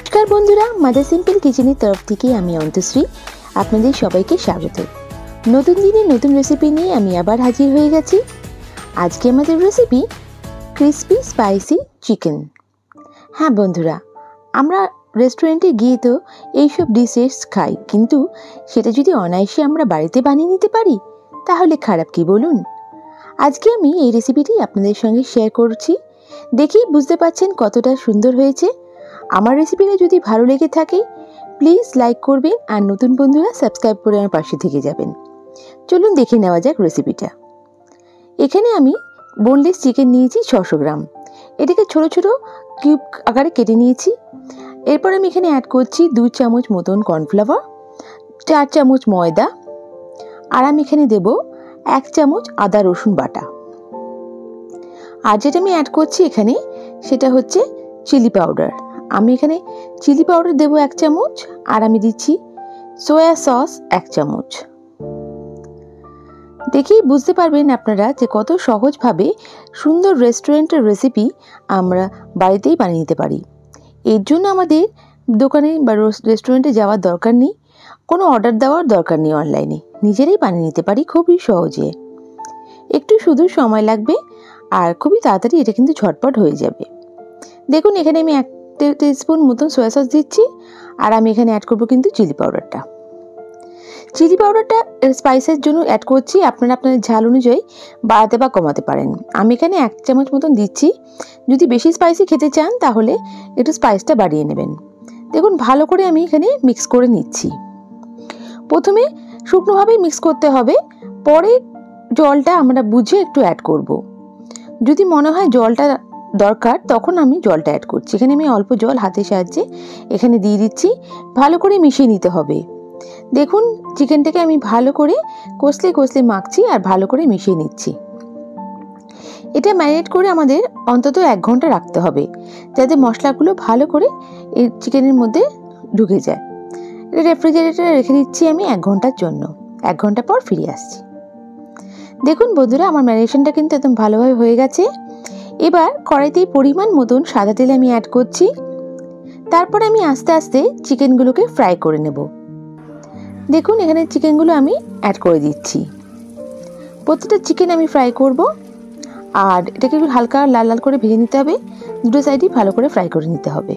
নমস্কার বন্ধুরা, mother simple কিচেনের তরফ থেকে আমি অন্তশ্রী আপনাদের সবাইকে স্বাগত। নতুন দিনে নতুন রেসিপি নিয়ে আমি আবার হাজির হয়ে গেছি। আজকে আমাদের রেসিপি ক্রিসপি স্পাইসি চিকেন। হ্যাঁ বন্ধুরা, আমরা রেস্টুরেন্টে গিয়ে তো এইসব ডিশেস খাই, কিন্তু সেটা যদি অনায়াসে আমরা বাড়িতে বানিয়ে নিতে পারি তাহলে খারাপ কি বলুন। আজকে আমি এই রেসিপিটি আপনাদের সঙ্গে শেয়ার করছি। দেখেই বুঝতে পারছেন কতটা সুন্দর হয়েছে। আমার রেসিপিটা যদি ভালো লেগে থাকে প্লিজ লাইক করবেন, আর নতুন বন্ধুরা সাবস্ক্রাইব করে আমার পাশে থেকে যাবেন। চলুন দেখে নেওয়া যাক রেসিপিটা। এখানে আমি বোনলেস চিকেন নিয়েছি 600 গ্রাম। এটাকে ছোট ছোট কিউব আকারে কেটে নিয়েছি। এরপর আমি এখানে অ্যাড করছি 2 চামচ মতন কর্নফ্লাওয়ার, 4 চামচ ময়দা, আর আমি এখানে দেব 1 চামচ আদা রসুন বাটা। আর যেটা আমি অ্যাড করছি এখানে সেটা হচ্ছে চিলি পাউডার। আমি এখানে চিলি পাউডার দেবো 1 চামচ, আর আমি দিচ্ছি সয়া সস 1 চামচ। দেখেই বুঝতে পারবেন আপনারা যে কত সহজভাবে সুন্দর রেস্টুরেন্টের রেসিপি আমরা বাড়িতেই বানিয়ে নিতে পারি। এর জন্য আমাদের দোকানে বা রেস্টুরেন্টে যাওয়ার দরকার নেই, কোনো অর্ডার দেওয়ার দরকার নেই, অনলাইনে নিজেরাই বানিয়ে নিতে পারি খুবই সহজে। একটু শুধু সময় লাগবে আর খুবই তাড়াতাড়ি এটা কিন্তু ঝটপট হয়ে যাবে। দেখুন এখানে আমি 1 টিস্পুন মতন সয়া সস দিচ্ছি, আর আমি এখানে অ্যাড করব কিন্তু চিলি পাউডারটা। চিলি পাউডারটা স্পাইসের জন্য অ্যাড করছি, আপনারা আপনাদের ঝাল অনুযায়ী বাড়াতে বা কমাতে পারেন। আমি এখানে 1 চামচ মতন দিচ্ছি। যদি বেশি স্পাইসি খেতে চান তাহলে একটু স্পাইসটা বাড়িয়ে নেবেন। দেখুন ভালো করে আমি এখানে মিক্স করে নিচ্ছি। প্রথমে শুকনোভাবেই মিক্স করতে হবে, পরে জলটা আমরা বুঝে একটু অ্যাড করব। যদি মনে হয় জলটা দরকার তখন আমি জলটা অ্যাড করছি। এখানে আমি অল্প জল হাতের সাহায্যে এখানে দিয়ে দিচ্ছি। ভালো করে মিশিয়ে নিতে হবে। দেখুন চিকেনটাকে আমি ভালো করে কষলে কষলে মাখছি আর ভালো করে মিশিয়ে নিচ্ছি। এটা ম্যারিনেট করে আমাদের অন্তত 1 ঘন্টা রাখতে হবে, যাতে মশলাগুলো ভালো করে এই চিকেনের মধ্যে ঢুকে যায়। এটা রেফ্রিজারেটরে রেখে দিচ্ছি আমি 1 ঘন্টার জন্য। 1 ঘন্টা পর ফিরে আসছি। দেখুন বন্ধুরা, আমার ম্যারিনেশনটা কিন্তু একদম ভালোভাবে হয়ে গেছে। এবার কড়াইতে পরিমাণ মতন সাদা তেল আমি অ্যাড করছি। তারপর আমি আস্তে আস্তে চিকেনগুলোকে ফ্রাই করে নেব। দেখুন এখানে চিকেনগুলো আমি অ্যাড করে দিচ্ছি। প্রত্যেকটা চিকেন আমি ফ্রাই করব, আর এটাকে একটু হালকা লাল লাল করে ভেজে নিতে হবে। দুটো সাইডই ভালো করে ফ্রাই করে নিতে হবে।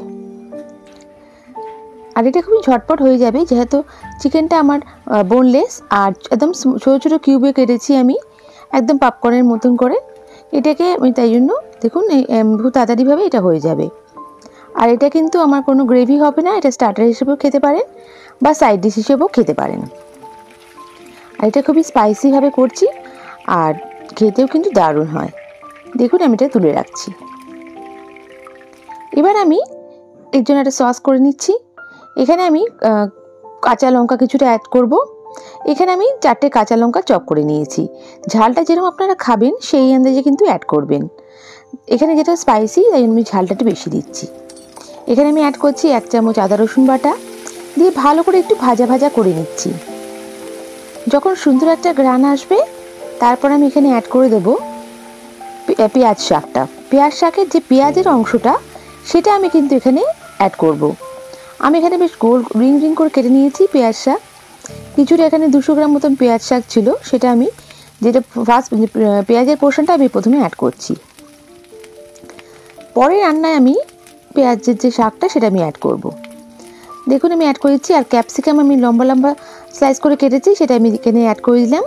আর এটা খুবই ঝটপট হয়ে যাবে, যেহেতু চিকেনটা আমার বোনলেস আর একদম ছোটো ছোটো কিউবে কেটেছি আমি, একদম পপকর্নের মতন করে। এটাকে আমি তাই জন্য দেখুন খুব তাড়াতাড়িভাবে এটা হয়ে যাবে। আর এটা কিন্তু আমার কোনো গ্রেভি হবে না, এটা স্টার্টার হিসেবেও খেতে পারেন বা সাইড ডিশ হিসেবেও খেতে পারেন। আর এটা খুবই স্পাইসিভাবে করছি, আর খেতেও কিন্তু দারুণ হয়। দেখুন আমি এটা তুলে রাখছি। এবার আমি এর জন্য একটা সস করে নিচ্ছি। এখানে আমি কাঁচা লঙ্কা কিছুটা অ্যাড করব। এখানে আমি 4টে কাঁচা লঙ্কা চপ করে নিয়েছি। ঝালটা যেরকম আপনারা খাবেন সেই আন্দাজে কিন্তু অ্যাড করবেন। এখানে যেটা স্পাইসি তাই আমি ঝালটা একটু বেশি দিচ্ছি। এখানে আমি অ্যাড করছি 1 চামচ আদা রসুন বাটা, দিয়ে ভালো করে একটু ভাজা ভাজা করে নিচ্ছি। যখন সুন্দর একটা ঘ্রাণ আসবে তারপর আমি এখানে অ্যাড করে দেব পেঁয়াজ শাকটা। পেঁয়াজ শাকের যে পেঁয়াজের অংশটা সেটা আমি কিন্তু এখানে অ্যাড করব। আমি এখানে বেশ গোল রিং রিং করে কেটে নিয়েছি পেঁয়াজ শাক। কিছুটা এখানে 200 গ্রাম মতন পেঁয়াজ শাক ছিল, সেটা আমি যেটা ফার্স্ট পেঁয়াজের পোর্শনটা আমি প্রথমে অ্যাড করছি। পরে রান্নায় আমি পেঁয়াজের যে শাকটা সেটা আমি অ্যাড করব। দেখুন আমি অ্যাড করেছি। আর ক্যাপসিকাম আমি লম্বা লম্বা স্লাইস করে কেটেছি, সেটা আমি এখানে অ্যাড করে দিলাম।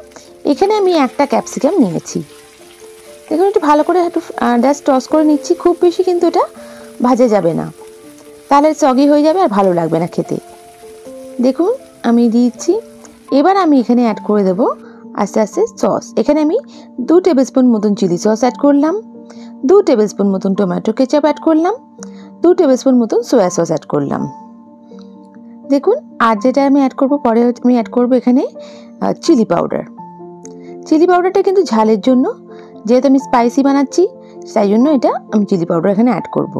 এখানে আমি 1টা ক্যাপসিকাম নিয়েছি। দেখুন একটু ভালো করে একটু জাস্ট টস করে নিচ্ছি। খুব বেশি কিন্তু এটা ভাজা যাবে না, তাহলে সগি হয়ে যাবে আর ভালো লাগবে না খেতে। দেখুন আমি দিচ্ছি। এবার আমি এখানে অ্যাড করে দেব আস্তে আস্তে সস। এখানে আমি 2 টেবিলস্পুন মতন চিলি সস অ্যাড করলাম, 2 টেবিলস্পুন মতন টমেটো কেচাপ অ্যাড করলাম, 2 টেবিলস্পুন মতন সয়া সস অ্যাড করলাম। দেখুন আর যেটা আমি অ্যাড করব পরে আমি অ্যাড করব এখানে চিলি পাউডার। চিলি পাউডারটা কিন্তু ঝালের জন্য, যেহেতু আমি স্পাইসি বানাচ্ছি তাই জন্য এটা আমি চিলি পাউডার এখানে অ্যাড করব।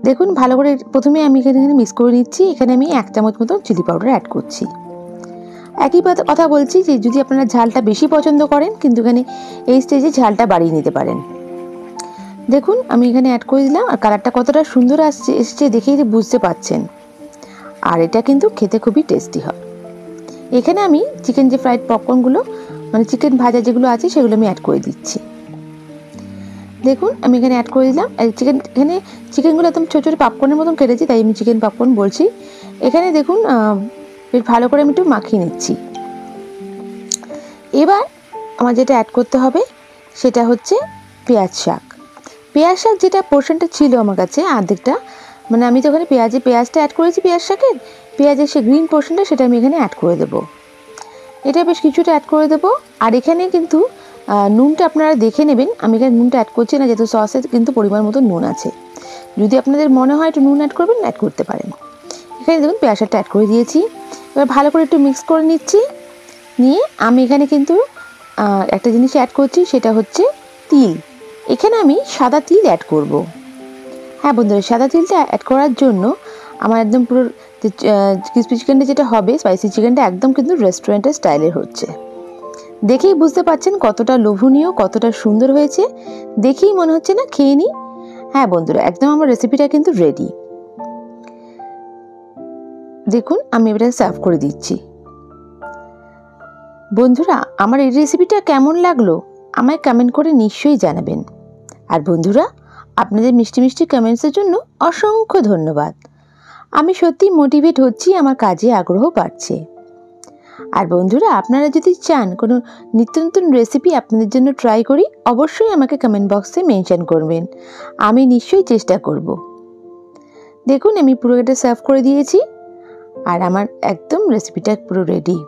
দেখুন ভালো করে প্রথমে আমি এখানে মিক্স করে নিচ্ছি। এখানে আমি 1 চামচ মতন চিলি পাউডার অ্যাড করছি। একই কথা বলছি যে যদি আপনারা ঝালটা বেশি পছন্দ করেন কিন্তু এখানে এই স্টেজে ঝালটা বাড়িয়ে নিতে পারেন। দেখুন আমি এখানে অ্যাড করে দিলাম, আর কালারটা কতটা সুন্দর এসছে দেখেই বুঝতে পাচ্ছেন। আর এটা কিন্তু খেতে খুবই টেস্টি হয়। এখানে আমি চিকেন যে ফ্রাইড পপকর্নগুলো মানে চিকেন ভাজা যেগুলো আছে সেগুলো আমি অ্যাড করে দিচ্ছি। দেখুন আমি এখানে অ্যাড করে দিলাম। এখানে চিকেনগুলো একদম ছোটো ছোটো পপকর্নের মতন কেটেছি, তাই আমি চিকেন পপকর্ন বলছি। এখানে দেখুন বেশ ভালো করে আমি একটু মাখিয়ে নিচ্ছি। এবার আমার যেটা অ্যাড করতে হবে সেটা হচ্ছে পেঁয়াজ শাক। পেঁয়াজ শাক যেটা পোর্শনটা ছিল আমার কাছে অর্ধেকটা, মানে আমি তো ওখানে পেঁয়াজটা অ্যাড করেছি, পেঁয়াজ শাকের পেঁয়াজের সে গ্রিন পোর্শনটা সেটা আমি এখানে অ্যাড করে দেবো। এটা বেশ কিছুটা অ্যাড করে দেবো। আর এখানে কিন্তু নুনটা আপনারা দেখে নেবেন, আমি এখানে নুনটা অ্যাড করছি না, যেহেতু সসে কিন্তু পরিমাণ মতো নুন আছে। যদি আপনাদের মনে হয় একটু নুন অ্যাড করবেন, অ্যাড করতে পারেন। এখানে দেখুন পেঁয়াজ শাকটা অ্যাড করে দিয়েছি। এবার ভালো করে একটু মিক্স করে নিচ্ছি। নিয়ে আমি এখানে কিন্তু একটা জিনিস অ্যাড করছি, সেটা হচ্ছে তিল। এখানে আমি সাদা তিল অ্যাড করব। হ্যাঁ বন্ধুরা, সাদা তিলটা অ্যাড করার জন্য আমার একদম পুরো ক্রিসপি চিকেনটা যেটা হবে, স্পাইসি চিকেনটা একদম কিন্তু রেস্টুরেন্টের স্টাইলের হচ্ছে। দেখেই বুঝতে পারছেন কতটা লোভনীয়, কতটা সুন্দর হয়েছে। দেখেই মনে হচ্ছে না খেয়ে নিই। হ্যাঁ বন্ধুরা, একদম আমার রেসিপিটা কিন্তু রেডি। দেখুন আমি এটা সার্ভ করে দিচ্ছি। বন্ধুরা, আমার এই রেসিপিটা কেমন লাগলো আমায় কমেন্ট করে নিশ্চয়ই জানাবেন। আর বন্ধুরা, আপনাদের মিষ্টি মিষ্টি কমেন্টসের জন্য অসংখ্য ধন্যবাদ। আমি সত্যিই মোটিভেট হচ্ছি, আমার কাজে আগ্রহ বাড়ছে। আর বন্ধুরা, আপনারা যদি চান কোনো নিত্য নতুন রেসিপি আপনাদের জন্য ট্রাই করি, অবশ্যই আমাকে কমেন্ট বক্সে মেনশন করবেন, আমি নিশ্চয়ই চেষ্টা করব। দেখুন আমি পুরো এটা সার্ভ করে দিয়েছি, আর আমার একদম রেসিপিটা পুরো রেডি।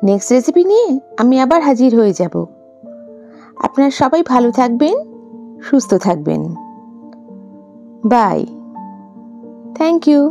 নেক্সট রেসিপি নিয়ে আমি আবার হাজির হয়ে যাব। আপনারা সবাই ভালো থাকবেন, সুস্থ থাকবেন। বাই। Thank you.